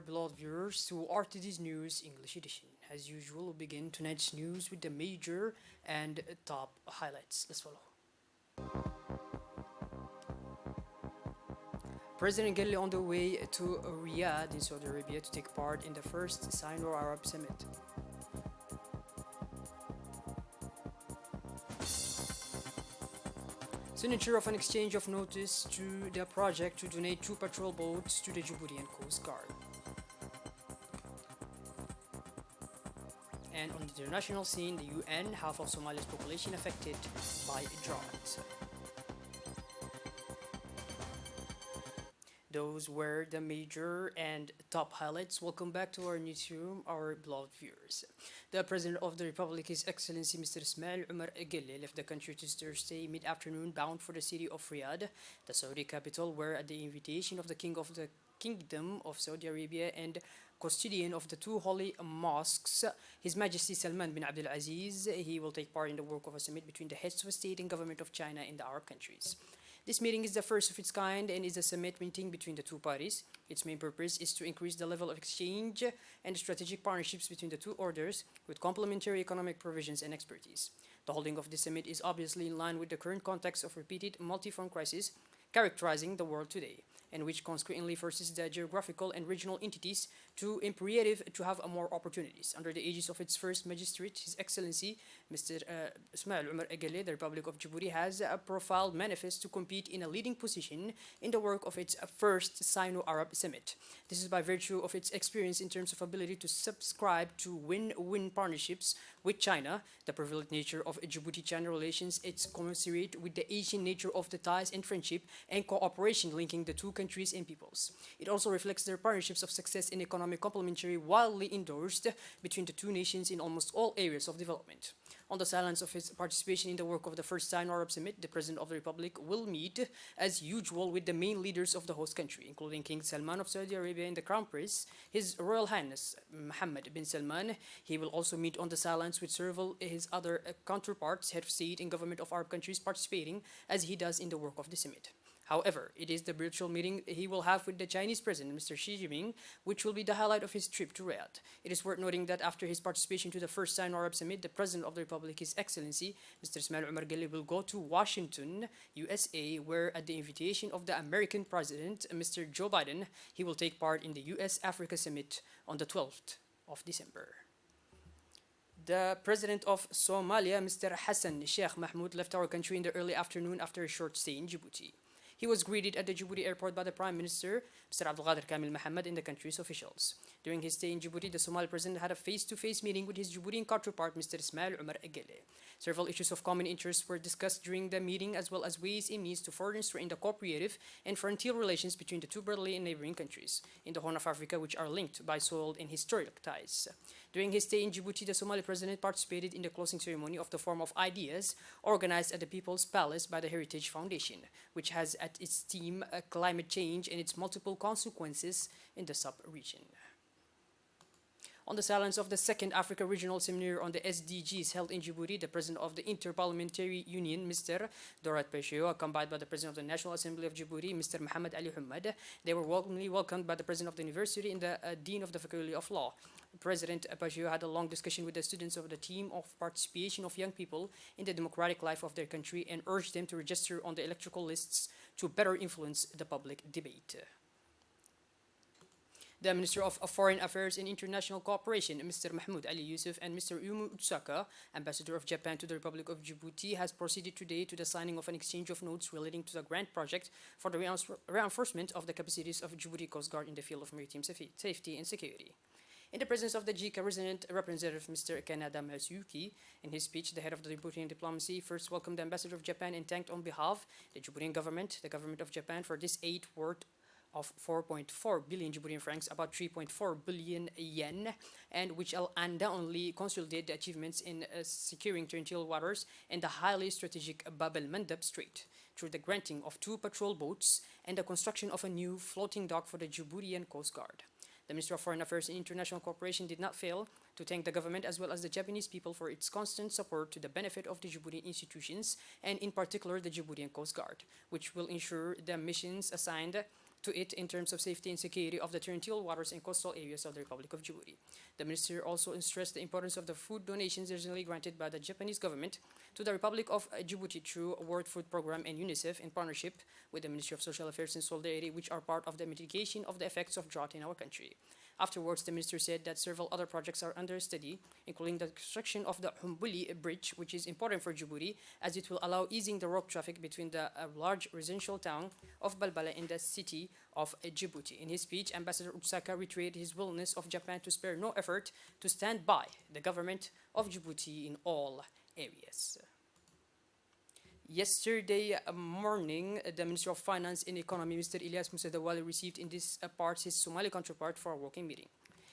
beloved viewers to RTD's News English Edition. As usual, we'll begin tonight's news with the major and top highlights. Let's follow. President Ghali on the way to Riyadh in Saudi Arabia to take part in the first Sino-Arab Summit. Signature of an exchange of notice to the project to donate 2 patrol boats to the Djiboutian Coast Guard. And on the international scene, the UN, half of Somalia's population affected by drought. Those were the major and top highlights. Welcome back to our newsroom, our beloved viewers. The President of the Republic, His Excellency Mr. Ismail Omar Guelleh, left the country this Thursday mid-afternoon bound for the city of Riyadh, the Saudi capital, where at the invitation of the King of the Kingdom of Saudi Arabia and custodian of the 2 holy mosques, His Majesty Salman bin Abdul Aziz, he will take part in the work of a summit between the heads of state and government of China and the Arab countries. This meeting is the first of its kind and is a summit meeting between the two parties. Its main purpose is to increase the level of exchange and strategic partnerships between the two orders with complementary economic provisions and expertise. The holding of this summit is obviously in line with the current context of repeated multi-front crisis characterizing the world today, and which consequently forces the geographical and regional entities to imperative to have more opportunities. Under the aegis of its first magistrate, His Excellency Mr. Ismail Omar Guelleh, the Republic of Djibouti has profiled manifest to compete in a leading position in the work of its first Sino-Arab Summit. This is by virtue of its experience in terms of ability to subscribe to win-win partnerships with China, the prevalent nature of Djibouti-China relations, its commensurate with the Asian nature of the ties and friendship and cooperation linking the two countries and peoples. It also reflects their partnerships of success in economic complementary widely endorsed between the two nations in almost all areas of development. On the silence of his participation in the work of the first Sino-Arab Summit, the President of the Republic will meet, as usual, with the main leaders of the host country, including King Salman of Saudi Arabia and the Crown Prince, His Royal Highness Mohammed bin Salman. He will also meet on the silence with several his other counterparts, head of state and government of Arab countries participating, as he does in the work of the summit. However, it is the virtual meeting he will have with the Chinese President, Mr. Xi Jinping, which will be the highlight of his trip to Riyadh. It is worth noting that after his participation to the first Sino-Arab Summit, the President of the Republic, His Excellency, Mr. Ismail Omar Guelleh, will go to Washington, USA, where at the invitation of the American President, Mr. Joe Biden, he will take part in the US-Africa Summit on the 12th of December. The President of Somalia, Mr. Hassan Sheikh Mahmoud, left our country in the early afternoon after a short stay in Djibouti. He was greeted at the Djibouti airport by the Prime Minister, Mr. Abdelkader Kamil Mohammed, and the country's officials. During his stay in Djibouti, the Somali president had a face-to-face meeting with his Djiboutian counterpart, Mr. Ismail Omar Guelleh. Several issues of common interest were discussed during the meeting, as well as ways and means to further strengthen the cooperative and frontier relations between the two brotherly and neighboring countries in the Horn of Africa, which are linked by soil and historic ties. During his stay in Djibouti, the Somali president participated in the closing ceremony of the Forum of Ideas organized at the People's Palace by the Heritage Foundation, which has at its theme climate change and its multiple consequences in the sub-region. On the silence of the second Africa Regional Seminar on the SDGs held in Djibouti, the President of the Interparliamentary Union, Mr. Dorat Peshio, accompanied by the President of the National Assembly of Djibouti, Mr. Mohammed Ali Hamad, they were warmly welcomed by the President of the University and the Dean of the Faculty of Law. President Peshio had a long discussion with the students of the theme of participation of young people in the democratic life of their country and urged them to register on the electoral lists to better influence the public debate. The Minister of Foreign Affairs and International Cooperation, Mr. Mahmoud Ali Yusuf, and Mr. Yumu Utsaka, Ambassador of Japan to the Republic of Djibouti, has proceeded today to the signing of an exchange of notes relating to the grant project for the reinforcement of the capacities of Djibouti Coast Guard in the field of maritime safety and security. In the presence of the JICA representative, Mr. Kanada Masuki, in his speech, the head of the Djiboutian diplomacy first welcomed the Ambassador of Japan and thanked on behalf the Djiboutian government, the government of Japan, for this aid worth of 4.4 billion Djiboutian francs, about 3.4 billion yen, and which will undoubtedly consolidate the achievements in securing territorial waters and the highly strategic Bab el-Mandab Strait through the granting of 2 patrol boats and the construction of a new floating dock for the Djiboutian Coast Guard. The Minister of Foreign Affairs and International Cooperation did not fail to thank the government as well as the Japanese people for its constant support to the benefit of the Djiboutian institutions and in particular the Djiboutian Coast Guard, which will ensure the missions assigned to it in terms of safety and security of the territorial waters and coastal areas of the Republic of Djibouti. The minister also stressed the importance of the food donations recently granted by the Japanese government to the Republic of Djibouti through World Food Programme and UNICEF in partnership with the Ministry of Social Affairs and Solidarity, which are part of the mitigation of the effects of drought in our country. Afterwards, the minister said that several other projects are under study, including the construction of the Humbuli Bridge, which is important for Djibouti, as it will allow easing the road traffic between the large residential town of Balbala and the city of Djibouti. In his speech, Ambassador Utsaka reiterated his willingness of Japan to spare no effort to stand by the government of Djibouti in all areas. Yesterday morning, the Minister of Finance and Economy, Mr. Ilyas Musa Dawali, received in this part his Somali counterpart for a working meeting.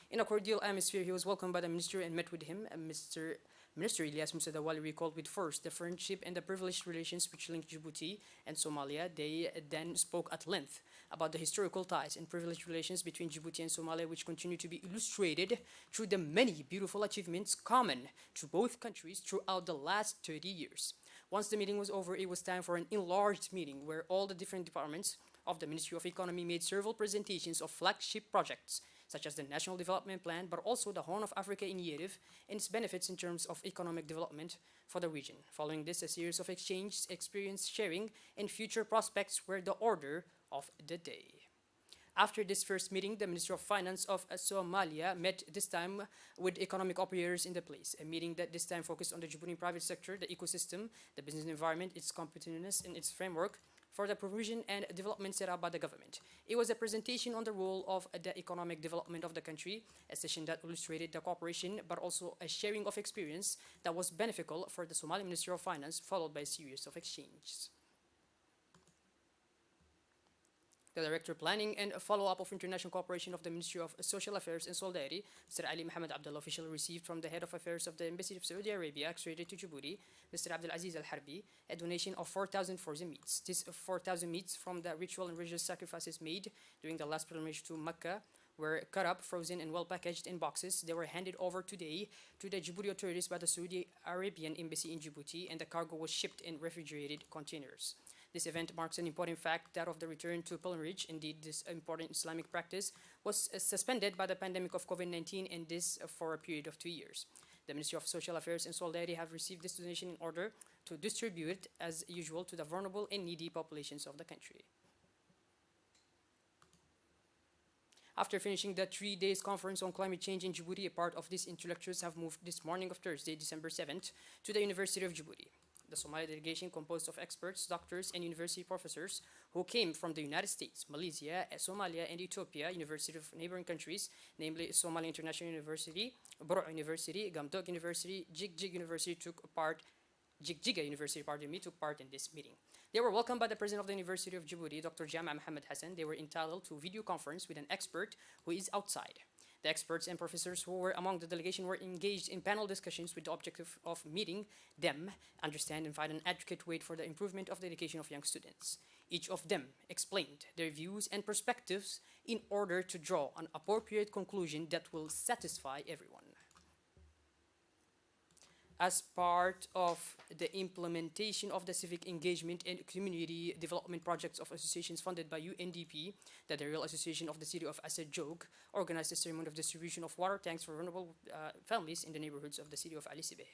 In a cordial atmosphere, he was welcomed by the minister and met with him. Minister Ilyas Musa Dawali recalled with first the friendship and the privileged relations which link Djibouti and Somalia. They then spoke at length about the historical ties and privileged relations between Djibouti and Somalia, which continue to be illustrated through the many beautiful achievements common to both countries throughout the last 30 years. Once the meeting was over, it was time for an enlarged meeting where all the different departments of the Ministry of Economy made several presentations of flagship projects, such as the National Development Plan, but also the Horn of Africa Initiative and its benefits in terms of economic development for the region. Following this, a series of exchanges, experience sharing, and future prospects were the order of the day. After this first meeting, the Minister of Finance of Somalia met this time with economic operators in the place, a meeting that this time focused on the Djibouti private sector, the ecosystem, the business environment, its competitiveness, and its framework for the provision and development set up by the government. It was a presentation on the role of the economic development of the country, a session that illustrated the cooperation, but also a sharing of experience that was beneficial for the Somali Minister of Finance, followed by a series of exchanges. The Director Planning and Follow-up of International Cooperation of the Ministry of Social Affairs and Solidarity, Mr. Ali Mohammed Abdullah, officially received from the Head of Affairs of the Embassy of Saudi Arabia extradited to Djibouti, Mr. Abdul Aziz Al Harbi, a donation of 4,000 frozen meats. This 4,000 meats from the ritual and religious sacrifices made during the last pilgrimage to Mecca were cut up, frozen, and well packaged in boxes. They were handed over today to the Djibouti authorities by the Saudi Arabian Embassy in Djibouti, and the cargo was shipped in refrigerated containers. This event marks an important fact, that of the return to pilgrimage. Indeed, this important Islamic practice was suspended by the pandemic of COVID-19, and this for a period of 2 years. The Ministry of Social Affairs and Solidarity have received this donation in order to distribute it, as usual, to the vulnerable and needy populations of the country. After finishing the 3 days conference on climate change in Djibouti, a part of these intellectuals have moved this morning of Thursday, December 7th, to the University of Djibouti. The Somali delegation, composed of experts, doctors, and university professors who came from the United States, Malaysia, Somalia, and Ethiopia, universities of neighboring countries, namely Somali International University, Boro University, Gamdok University, Jigjiga University, took part in this meeting. They were welcomed by the president of the University of Djibouti, Dr. Jama Mohammed Hassan. They were entitled to video conference with an expert who is outside. The experts and professors who were among the delegation were engaged in panel discussions with the objective of meeting them, understand, and find an adequate way for the improvement of the education of young students. Each of them explained their views and perspectives in order to draw an appropriate conclusion that will satisfy everyone. As part of the implementation of the civic engagement and community development projects of associations funded by UNDP, the Daryl Association of the City of Asad Jog organized a ceremony of distribution of water tanks for vulnerable families in the neighborhoods of the city of Ali Sibeh.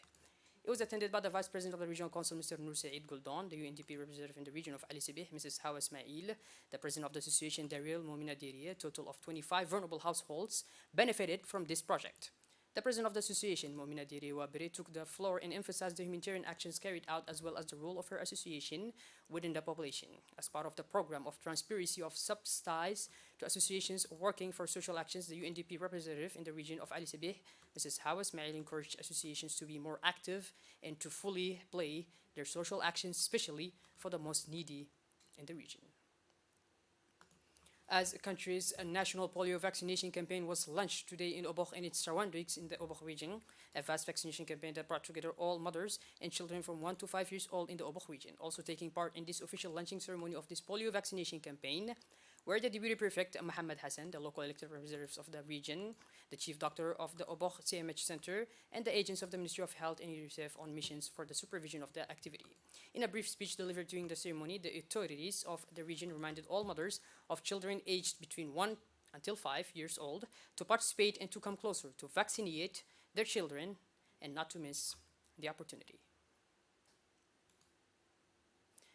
It was attended by the Vice President of the Regional Council, Mr. Nur Saeed Guldan, the UNDP representative in the region of Ali Sibeh, Mrs. Hawa Ismail, the President of the Association, Daryl Momina Diri. A total of 25 vulnerable households benefited from this project. The president of the association, Momina Diri Wabiri, took the floor and emphasized the humanitarian actions carried out as well as the role of her association within the population. As part of the program of transparency of subsidies to associations working for social actions, the UNDP representative in the region of Ali Sibeh, Mrs. Hawa Ismail, encouraged associations to be more active and to fully play their social actions, especially for the most needy in the region. As the country's national polio vaccination campaign was launched today in Obokh and its surroundings in the Obokh region, a vast vaccination campaign that brought together all mothers and children from 1 to 5 years old in the Obokh region. Also taking part in this official launching ceremony of this polio vaccination campaign where the Deputy Prefect Mohammed Hassan, the local elected representatives of the region, the Chief Doctor of the Obokh CMH Center, and the agents of the Ministry of Health and UNICEF on missions for the supervision of the activity. In a brief speech delivered during the ceremony, the authorities of the region reminded all mothers of children aged between 1 until 5 years old to participate and to come closer to vaccinate their children and not to miss the opportunity.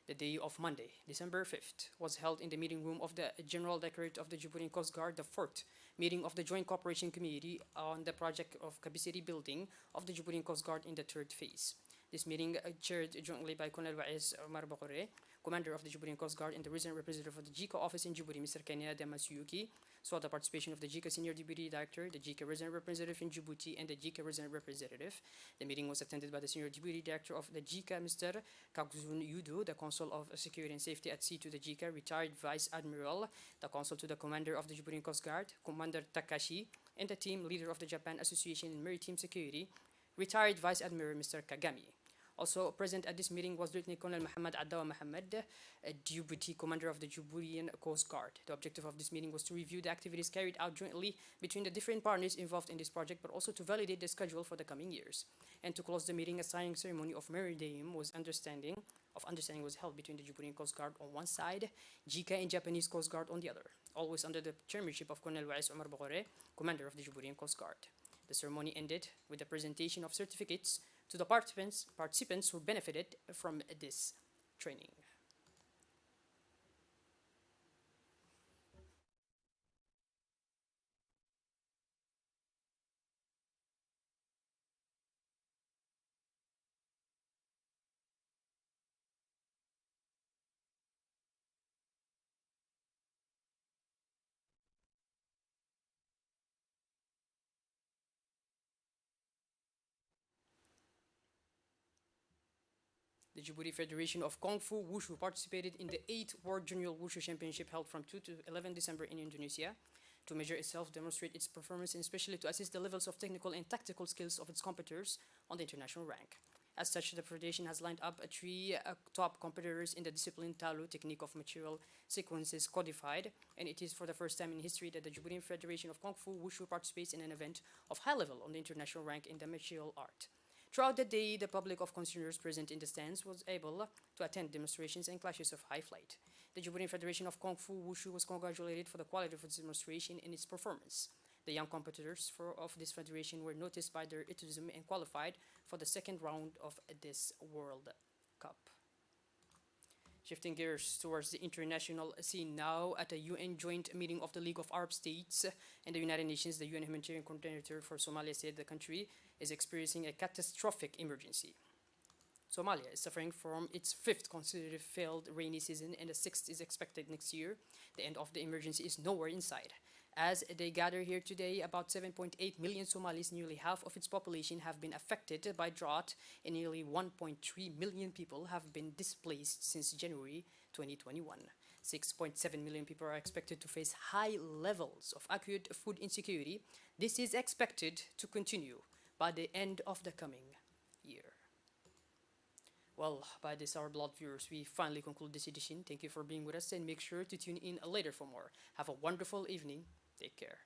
The day of Monday, December 5th, was held in the meeting room of the General Directorate of the Djiboutian Coast Guard, the fourth meeting of the Joint Cooperation Committee on the project of capacity building of the Djiboutian Coast Guard in the third phase. This meeting, chaired jointly by Colonel Wais Omar Bakore, Commander of the Djiboutian Coast Guard, and the resident representative of the JICA office in Djibouti, Mr. Kenya Damasuyuki, saw the participation of the JICA Senior Deputy Director, the JICA resident representative in Djibouti, and the JICA resident representative. The meeting was attended by the Senior Deputy Director of the JICA, Mr. Kagzun Yudo, the Consul of Security and Safety at Sea to the JICA, retired Vice Admiral, the Consul to the Commander of the Djiboutian Coast Guard, Commander Takashi, and the team leader of the Japan Association in Maritime Security, retired Vice Admiral Mr. Kagami. Also present at this meeting was Lieutenant Colonel Mohammed Addawa Mohammed, a Djibouti commander of the Djiboutian Coast Guard. The objective of this meeting was to review the activities carried out jointly between the different partners involved in this project, but also to validate the schedule for the coming years. And to close the meeting, a signing ceremony of Meridium was understanding was held between the Djiboutian Coast Guard on one side, JICA and Japanese Coast Guard on the other, always under the chairmanship of Colonel Wais Omar Bakore, commander of the Djiboutian Coast Guard. The ceremony ended with the presentation of certificates to the participants who benefited from this training. The Djibouti Federation of Kung Fu Wushu participated in the 8th World Junior Wushu Championship held from 2 to 11 December in Indonesia to measure itself, demonstrate its performance, and especially to assess the levels of technical and tactical skills of its competitors on the international rank. As such, the Federation has lined up three top competitors in the discipline Talu, technique of material sequences codified, and it is for the first time in history that the Djiboutian Federation of Kung Fu Wushu participates in an event of high level on the international rank in the martial art. Throughout the day, the public of consumers present in the stands was able to attend demonstrations and clashes of high flight. The Djiboutian Federation of Kung Fu Wushu was congratulated for the quality of its demonstration and its performance. The young competitors of this federation were noticed by their enthusiasm and qualified for the second round of this World Cup. Shifting gears towards the international scene now, at a UN joint meeting of the League of Arab States and the United Nations, the UN humanitarian coordinator for Somalia said the country is experiencing a catastrophic emergency. Somalia is suffering from its fifth consecutive failed rainy season, and the sixth is expected next year. The end of the emergency is nowhere in sight. As they gather here today, about 7.8 million Somalis, nearly half of its population, have been affected by drought, and nearly 1.3 million people have been displaced since January 2021. 6.7 million people are expected to face high levels of acute food insecurity. This is expected to continue by the end of the coming year. Well, by this, our blood viewers, we finally conclude this edition. Thank you for being with us, and make sure to tune in later for more. Have a wonderful evening. Take care.